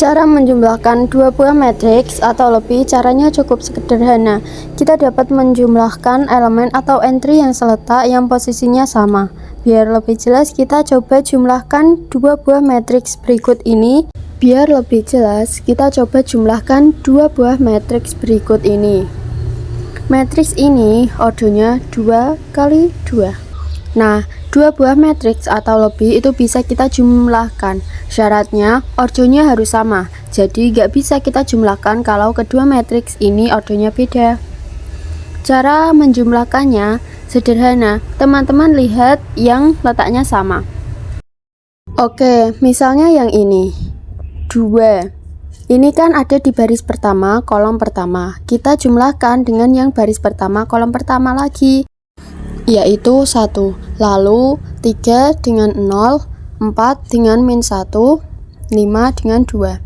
Cara menjumlahkan dua buah matriks atau lebih caranya cukup sederhana. Kita dapat menjumlahkan elemen atau entry yang seletak yang posisinya sama. Biar lebih jelas, kita coba jumlahkan dua buah matriks berikut ini. Matriks ini ordonya 2 kali 2. Nah, dua buah matriks atau lebih itu bisa kita jumlahkan. Syaratnya ordonya harus sama. Jadi nggak bisa kita jumlahkan kalau kedua matriks ini ordonya beda. Cara menjumlahkannya sederhana. Teman-teman lihat yang letaknya sama. Oke, misalnya yang ini 2. Ini kan ada di baris pertama, kolom pertama. Kita jumlahkan dengan yang baris pertama, kolom pertama lagi, yaitu 1. Lalu 3 dengan 0, 4 dengan min 1, 5 dengan 2.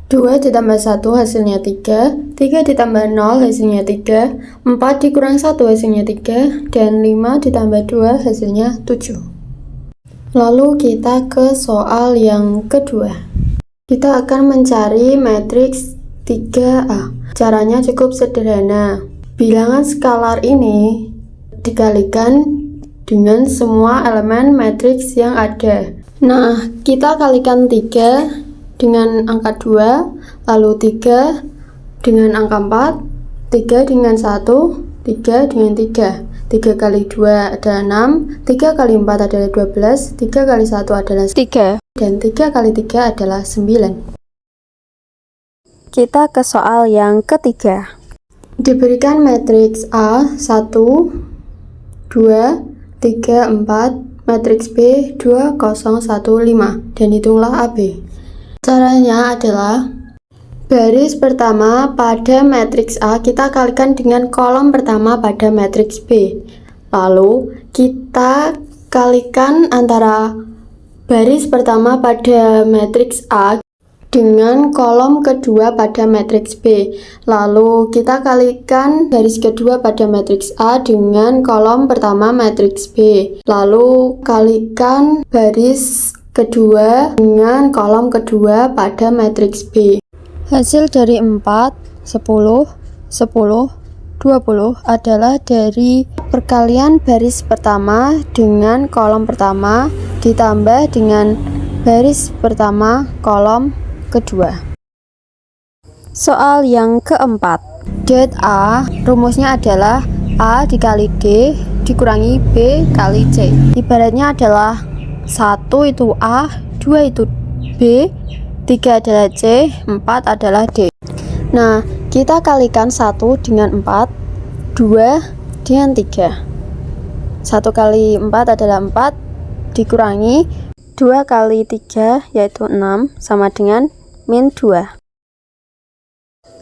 2 ditambah 1 hasilnya 3, 3 ditambah 0 hasilnya 3, 4 dikurang 1 hasilnya 3, dan 5 ditambah 2 hasilnya 7. Lalu kita ke soal yang kedua. Kita akan mencari matriks 3A. Caranya cukup sederhana. Bilangan skalar ini dikalikan dengan semua elemen matriks yang ada. Nah, kita kalikan 3 dengan angka 2, lalu 3 dengan angka 4, 3 dengan 1, 3 dengan 3. 3 kali 2 adalah 6, 3 kali 4 adalah 12, 3 kali 1 adalah 3, dan 3 kali 3 adalah 9. Kita ke soal yang ketiga. Diberikan matriks A 1, 2, 3, 4, matriks B 2, 0, 1, 5, dan hitunglah AB. Caranya adalah baris pertama pada matriks A kita kalikan dengan kolom pertama pada matriks B. Lalu kita kalikan antara baris pertama pada matriks A dengan kolom kedua pada matriks B. Lalu kita kalikan baris kedua pada matriks A dengan kolom pertama matriks B. Lalu kalikan baris kedua dengan kolom kedua pada matriks B. Hasil dari 4, 10, 10, 20 adalah dari perkalian baris pertama dengan kolom pertama ditambah dengan baris pertama kolom kedua. Soal yang keempat. Det A, rumusnya adalah A dikali D dikurangi B kali C. Ibaratnya adalah 1 itu A, 2 itu B, 3 adalah C, 4 adalah D. Nah, kita kalikan 1 dengan 4, 2 dengan 3. 1 kali 4 adalah 4, dikurangi 2 kali 3 yaitu 6 sama dengan min 2.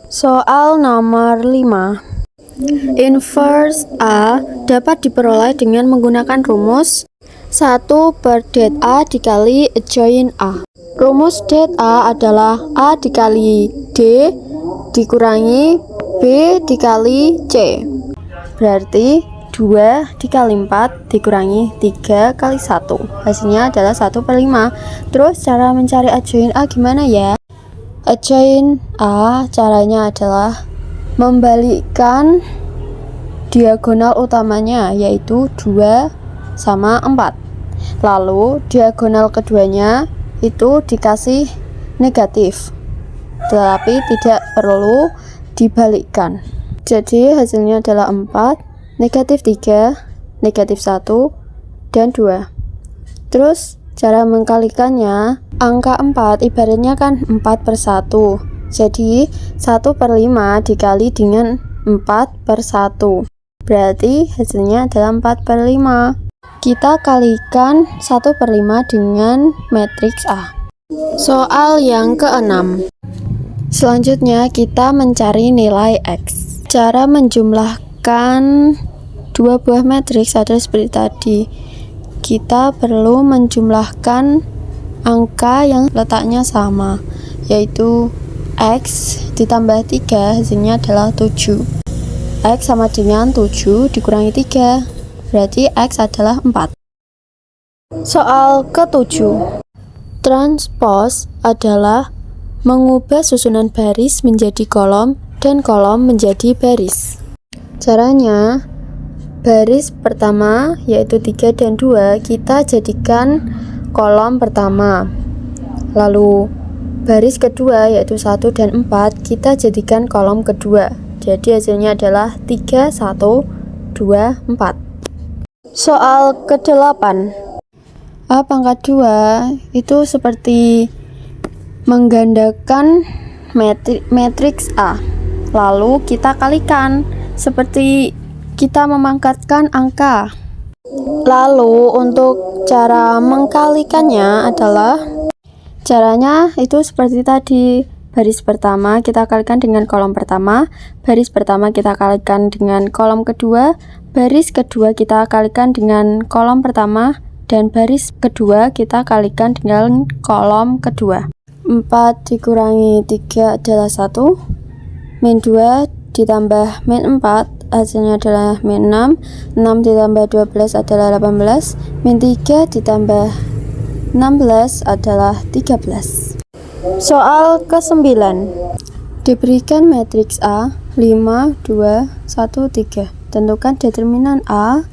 Soal nomor 5. Inverse A dapat diperoleh dengan menggunakan rumus 1 per det A dikali adjoint A. Rumus det A adalah A dikali D dikurangi B dikali C. Berarti 2 dikali 4 dikurangi 3 kali 1. Hasilnya adalah 1 per 5. Terus cara mencari adjoint A gimana ya? Adjoint A caranya adalah membalikkan diagonal utamanya, yaitu 2 sama 4. Lalu diagonal keduanya itu dikasih negatif, tetapi tidak perlu dibalikkan. Jadi hasilnya adalah 4, negatif 3, negatif 1, dan 2. Terus cara mengkalikannya, angka 4 ibaratnya kan 4 per 1. Jadi 1 per 5 dikali dengan 4 per 1. Berarti hasilnya adalah 4 per 5. Kita kalikan 1 per 5 dengan matriks A. Soal yang ke-6. Selanjutnya kita mencari nilai X. Cara menjumlahkan dua buah matriks adalah seperti tadi. Kita perlu menjumlahkan angka yang letaknya sama, yaitu X ditambah 3 hasilnya adalah 7. X sama dengan 7 dikurangi 3, berarti X adalah 4. Soal ke-7. Transpose adalah mengubah susunan baris menjadi kolom dan kolom menjadi baris. Caranya, baris pertama yaitu 3 dan 2 kita jadikan kolom pertama. Lalu baris kedua yaitu 1 dan 4 kita jadikan kolom kedua. Jadi hasilnya adalah 3, 1, 2, 4. Soal ke-8. A pangkat 2 itu seperti menggandakan matriks A. Lalu kita kalikan seperti kita memangkatkan angka. Lalu untuk cara mengkalikannya adalah caranya itu seperti tadi. Baris pertama kita kalikan dengan kolom pertama, baris pertama kita kalikan dengan kolom kedua, baris kedua kita kalikan dengan kolom pertama, dan baris kedua kita kalikan dengan kolom kedua. 4 dikurangi 3 adalah 1, min 2 ditambah min 4 hasilnya adalah min 6, 6 ditambah 12 adalah 18, min 3 ditambah 16 adalah 13. Soal ke-9. Diberikan matriks A 5, 2, 1, 3. Tentukan determinan A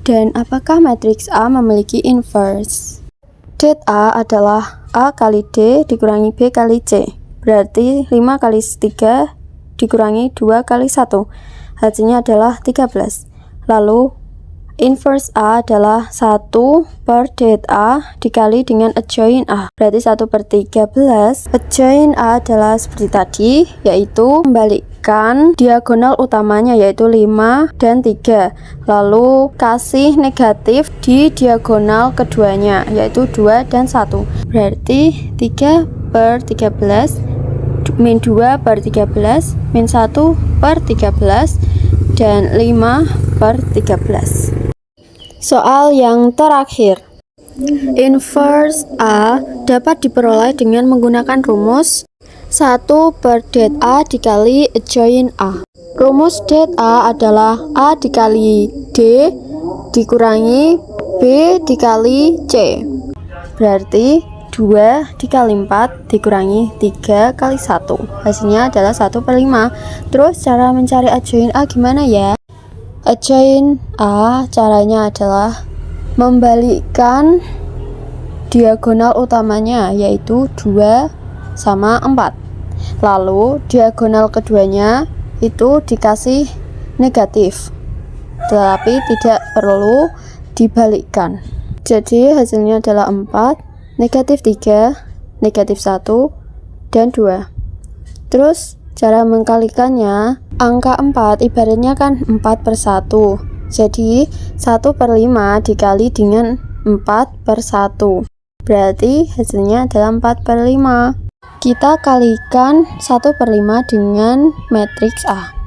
dan apakah matriks A memiliki inverse. Det A adalah A kali D dikurangi B kali C. Berarti 5 kali 3 dikurangi 2 kali 1. Hasilnya adalah 13. Lalu inverse A adalah 1 per det A dikali dengan adjoint A. Berarti 1 per 13. Adjoint A adalah seperti tadi, yaitu membalikkan diagonal utamanya yaitu 5 dan 3. Lalu kasih negatif di diagonal keduanya yaitu 2 dan 1. Berarti 3 per 13 min 2 per 13 min 1 per 13 dan 5 per 13. Soal yang terakhir. Inverse A dapat diperoleh dengan menggunakan rumus 1 per det A dikali adjoint A. Rumus det A adalah A dikali D dikurangi B dikali C. Berarti 2 dikali 4 dikurangi 3 kali 1. Hasilnya adalah 1 per 5. Terus cara mencari adjoint A gimana ya? Adjoint A caranya adalah membalikkan diagonal utamanya yaitu 2 sama 4. Lalu diagonal keduanya itu dikasih negatif, tetapi tidak perlu dibalikkan. Jadi hasilnya adalah 4, negatif 3, negatif 1, dan 2. Terus cara mengkalikannya, angka 4 ibaratnya kan 4 per 1. Jadi 1 per 5 dikali dengan 4 per 1. Berarti hasilnya adalah 4 per 5. Kita kalikan 1 per 5 dengan matriks A.